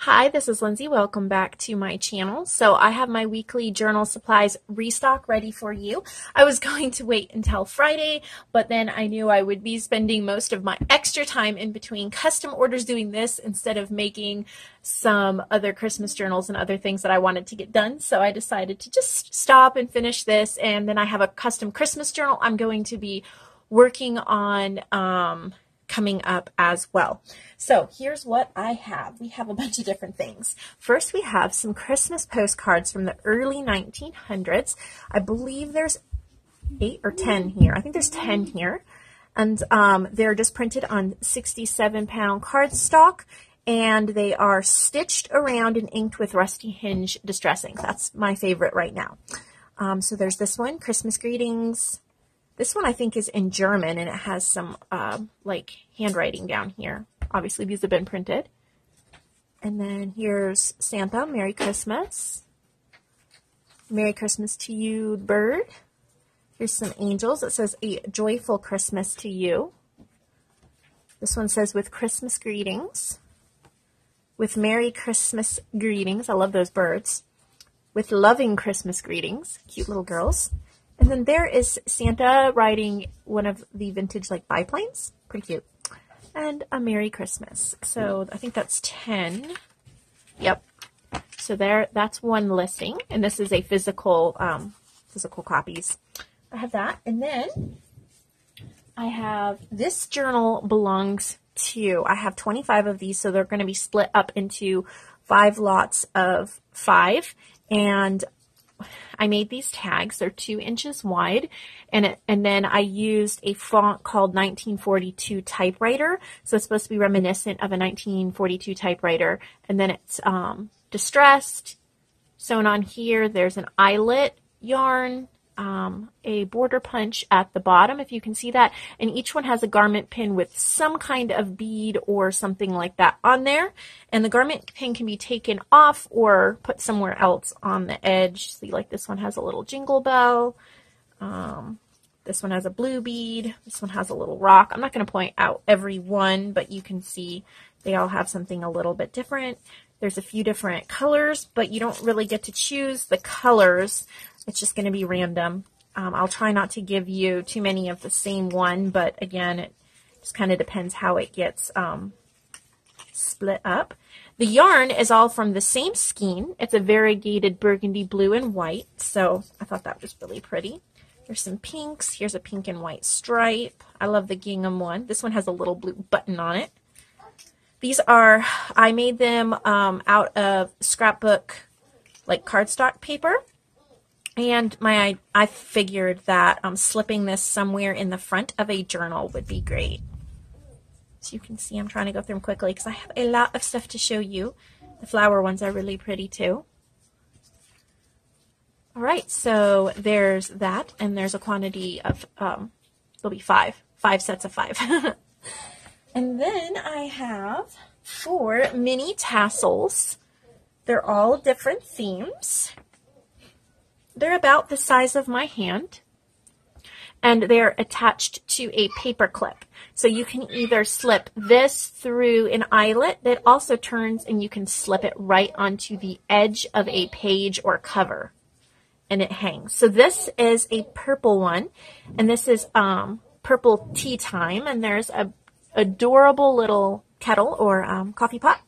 Hi, this is Lindsay. Welcome back to my channel. So I have my weekly journal supplies restock ready for you. I was going to wait until Friday, but then I knew I would be spending most of my extra time in between custom orders doing this instead of making some other Christmas journals and other things that I wanted to get done. So I decided to just stop and finish this. And then I have a custom Christmas journal I'm going to be working on coming up as well. So here's what I have. We have a bunch of different things. First, we have some Christmas postcards from the early 1900s. I believe there's 8 or 10 here. I think there's 10 here. And they're just printed on 67-pound cardstock, and they are stitched around and inked with rusty hinge distressing. That's my favorite right now. So there's this one, Christmas Greetings. This one I think is in German, and it has some like handwriting down here. Obviously these have been printed. And then here's Santa, Merry Christmas. Merry Christmas to you, bird. Here's some angels. It says a joyful Christmas to you. This one says with Christmas greetings. With Merry Christmas greetings. I love those birds. With loving Christmas greetings. Cute little girls. And then there is Santa riding one of the vintage like biplanes. Pretty cute. And a Merry Christmas. So I think that's 10. Yep. So that's one listing. And this is a physical copies. I have that. And then I have this journal belongs to, I have 25 of these. So they're going to be split up into 5 lots of 5. And I made these tags. They're 2 inches wide, and then I used a font called 1942 typewriter. So it's supposed to be reminiscent of a 1942 typewriter. And then it's distressed, sewn on here. There's an eyelet yarn, a border punch at the bottom, if you can see that. And each one has a garment pin with some kind of bead or something like that on there. And the garment pin can be taken off or put somewhere else on the edge. See, like this one has a little jingle bell. This one has a blue bead. This one has a little rock. I'm not going to point out every one, but you can see they all have something a little bit different. There's a few different colors, but you don't really get to choose the colors. It's just going to be random. I'll try not to give you too many of the same one, but again, it just kind of depends how it gets split up. The yarn is all from the same skein. It's a variegated burgundy, blue, and white, so I thought that was really pretty. There's some pinks. Here's a pink and white stripe. I love the gingham one. This one has a little blue button on it. These are, I made them out of scrapbook, like cardstock paper. And I figured that slipping this somewhere in the front of a journal would be great. So you can see I'm trying to go through them quickly because I have a lot of stuff to show you. The flower ones are really pretty too. All right, so there's that, and there's a quantity of, there'll be 5 sets of 5. And then I have 4 mini tassels. They're all different themes. They're about the size of my hand, and they're attached to a paper clip. So you can either slip this through an eyelet that also turns, and you can slip it right onto the edge of a page or cover, and it hangs. So this is a purple one, and this is purple tea time, and there's a adorable little kettle or coffee pot.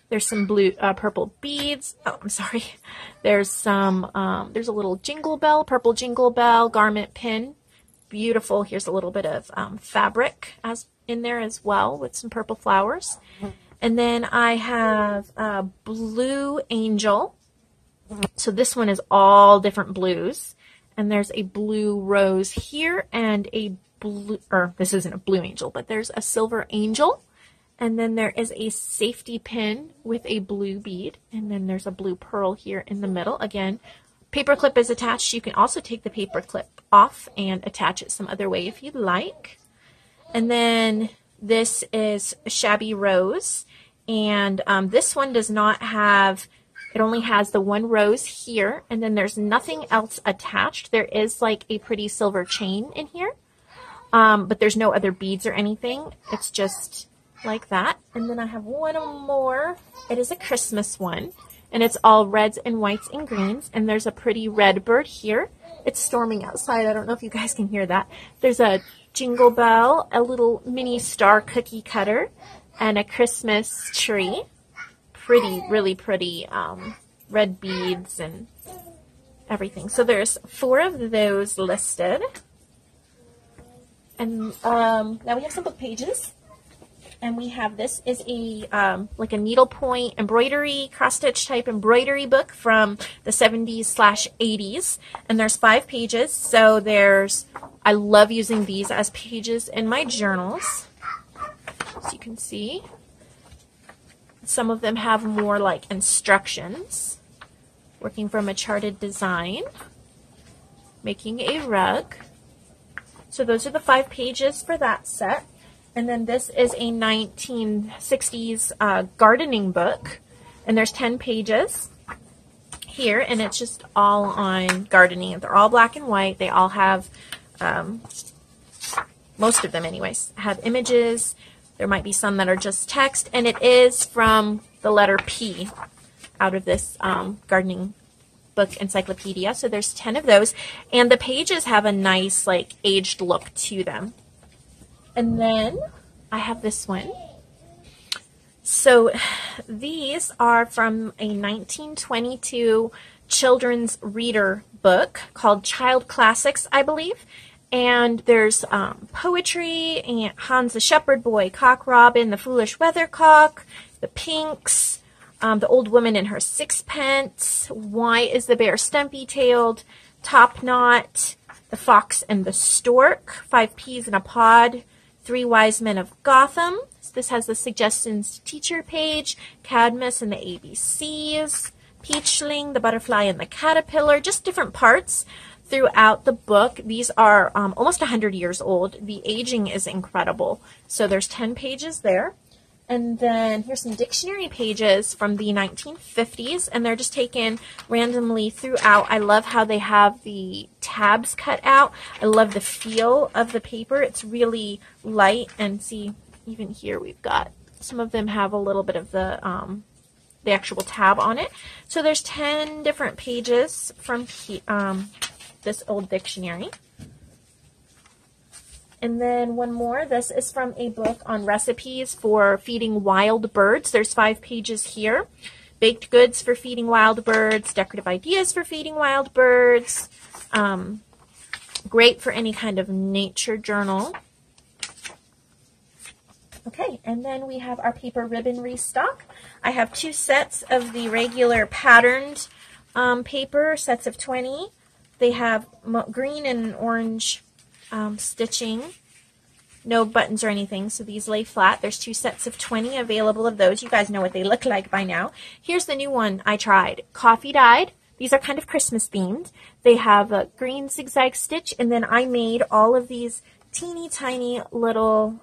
There's some blue, purple beads. Oh, I'm sorry. There's some, there's a little jingle bell, purple jingle bell, garment pin. Beautiful. Here's a little bit of fabric as in there as well with some purple flowers. And then I have a blue angel. So this one is all different blues. And there's a blue rose here and a blue, or this isn't a blue angel, but there's a silver angel. And then there is a safety pin with a blue bead. And then there's a blue pearl here in the middle. Again, paper clip is attached. You can also take the paper clip off and attach it some other way if you'd like. And then this is Shabby Rose. And this one does not have, it only has the one rose here. And then there's nothing else attached. There is like a pretty silver chain in here. But there's no other beads or anything. It's just like that. And then I have one more. It is a Christmas one, and it's all reds and whites and greens, and there's a pretty red bird here. It's storming outside. I don't know if you guys can hear that. There's a jingle bell, a little mini star cookie cutter, and a Christmas tree. Pretty, really pretty red beads and everything. So there's 4 of those listed. And now we have some book pages. And we have, this is a like a needlepoint embroidery, cross-stitch type embroidery book from the 70s/80s. And there's 5 pages. So I love using these as pages in my journals. As you can see, some of them have more like instructions. Working from a charted design. Making a rug. So those are the 5 pages for that set. And then this is a 1960s gardening book. And there's 10 pages here. And it's just all on gardening. They're all black and white. They all have, most of them anyways, have images. There might be some that are just text. And it is from the letter P out of this gardening book encyclopedia. So there's 10 of those. And the pages have a nice, like, aged look to them. And then I have this one. So these are from a 1922 children's reader book called Child Classics, I believe. And there's poetry, and Hans the Shepherd Boy, Cock Robin, the Foolish Weathercock, the Pinks, the Old Woman and Her Sixpence, Why is the Bear Stumpy-Tailed, Top Knot, The Fox and the Stork, 5 Peas in a Pod, 3 Wise Men of Gotham. This has the suggestions to teacher page, Cadmus and the ABCs, Peachling, the Butterfly and the Caterpillar, just different parts throughout the book. These are almost 100 years old. The aging is incredible. So there's 10 pages there. And then here's some dictionary pages from the 1950s, and they're just taken randomly throughout. I love how they have the tabs cut out. I love the feel of the paper. It's really light, and see, even here we've got, some of them have a little bit of the actual tab on it. So there's 10 different pages from this old dictionary. And then one more. This is from a book on recipes for feeding wild birds. There's 5 pages here. Baked goods for feeding wild birds, decorative ideas for feeding wild birds. Great for any kind of nature journal. Okay, and then we have our paper ribbon restock. I have 2 sets of the regular patterned paper, sets of 20. They have green and orange stitching, no buttons or anything, so these lay flat. There's 2 sets of 20 available of those. You guys know what they look like by now. Here's the new one I tried, coffee dyed. These are kind of Christmas themed. They have a green zigzag stitch, and then I made all of these teeny tiny little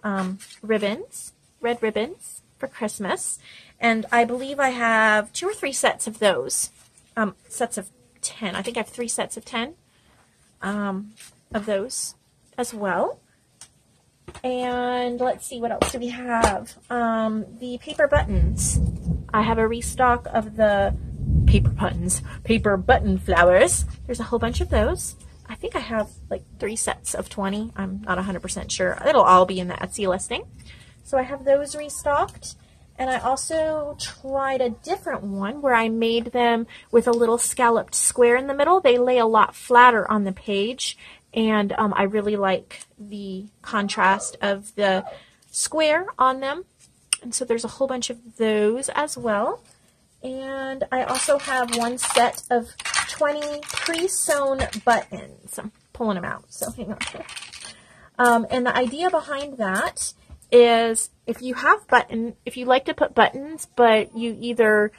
ribbons, red ribbons for Christmas, and I believe I have 2 or 3 sets of those, sets of 10. I think I have 3 sets of 10 of those as well. And let's see, what else do we have? The paper buttons. I have a restock of the paper button flowers. There's a whole bunch of those. I think I have like 3 sets of 20. I'm not 100% sure. It'll all be in the Etsy listing. So I have those restocked. And I also tried a different one where I made them with a little scalloped square in the middle. They lay a lot flatter on the page. And I really like the contrast of the square on them. And so there's a whole bunch of those as well. And I also have 1 set of 20 pre-sewn buttons. I'm pulling them out, so hang on here. And the idea behind that is if you like to put buttons, but you either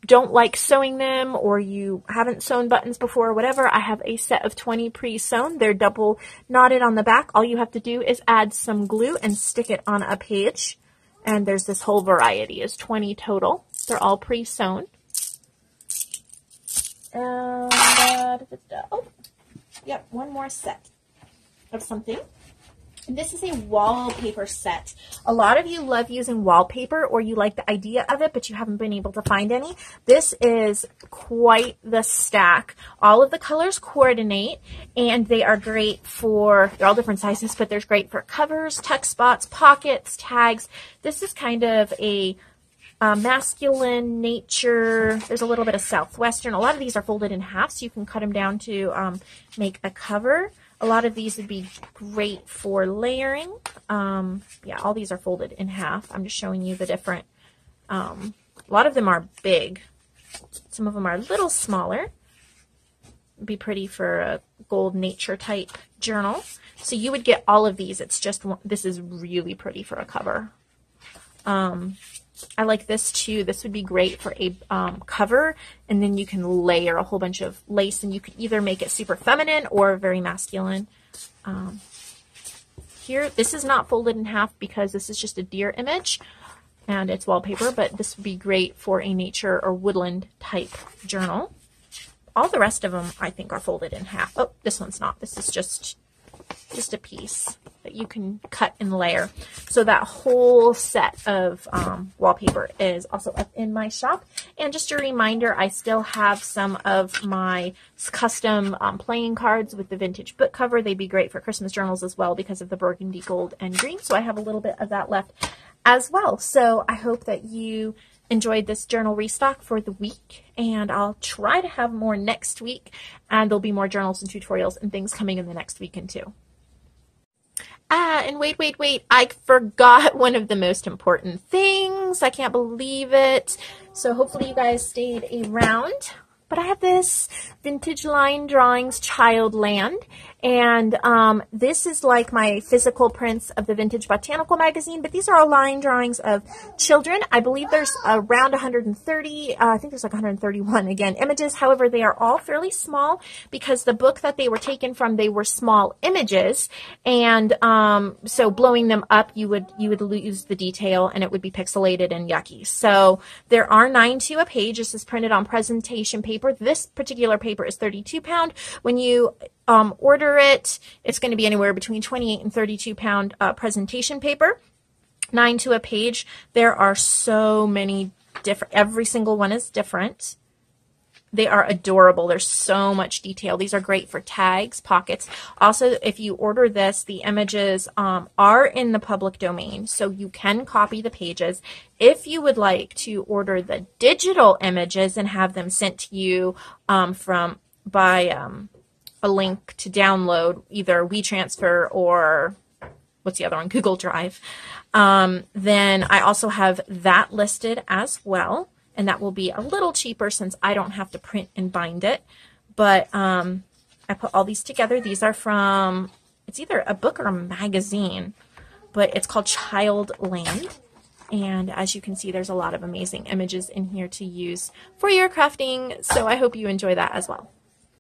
don't like sewing them or you haven't sewn buttons before or whatever, I have a set of 20 pre-sewn. They're double knotted on the back. All you have to do is add some glue and stick it on a page. And there's this whole variety. It's 20 total. They're all pre-sewn. Oh, yep, 1 more set of something. This is a wallpaper set. A lot of you love using wallpaper, or you like the idea of it, but you haven't been able to find any. This is quite the stack. All of the colors coordinate, and they are great for, they're all different sizes, but they're great for covers, tuck spots, pockets, tags. This is kind of a masculine nature. There's a little bit of Southwestern. A lot of these are folded in half, so you can cut them down to make a cover. A lot of these would be great for layering. Yeah, all these are folded in half. I'm just showing you the different, a lot of them are big. Some of them are a little smaller. It'd be pretty for a gold nature type journal. So you would get all of these. It's just, this is really pretty for a cover. I like this too. This would be great for a cover, and then you can layer a whole bunch of lace, and you could either make it super feminine or very masculine. Here, this is not folded in half because this is just a deer image and it's wallpaper, but this would be great for a nature or woodland type journal. All the rest of them I think are folded in half. Oh, this one's not. This is just a piece that you can cut and layer. So that whole set of wallpaper is also up in my shop. And just a reminder, I still have some of my custom playing cards with the vintage book cover. They'd be great for Christmas journals as well because of the burgundy, gold, and green. So I have a little bit of that left as well. So I hope that you enjoyed this journal restock for the week, and I'll try to have more next week, and there'll be more journals and tutorials and things coming in the next weekend too. And wait, I forgot one of the most important things. I can't believe it. So hopefully you guys stayed around. But I have this vintage line drawings Childland, and this is like my physical prints of the Vintage Botanical magazine, but these are all line drawings of children. I believe there's around 130, I think there's like 131 again images. However, they are all fairly small because the book that they were taken from, they were small images, and so blowing them up, you would lose the detail and it would be pixelated and yucky. So there are 9 to a page. This is printed on presentation paper. This particular paper is 32 pound. When you order it, it's going to be anywhere between 28 and 32 pound presentation paper. 9 to a page. There are so many different, every single one is different. They are adorable. There's so much detail. These are great for tags, pockets. Also, if you order this, the images are in the public domain, so you can copy the pages. If you would like to order the digital images and have them sent to you by a link to download, either WeTransfer or what's the other one, Google Drive, then I also have that listed as well. And that will be a little cheaper since I don't have to print and bind it. But I put all these together. These are from, it's either a book or a magazine, but it's called Childland. And as you can see, there's a lot of amazing images in here to use for your crafting. So I hope you enjoy that as well.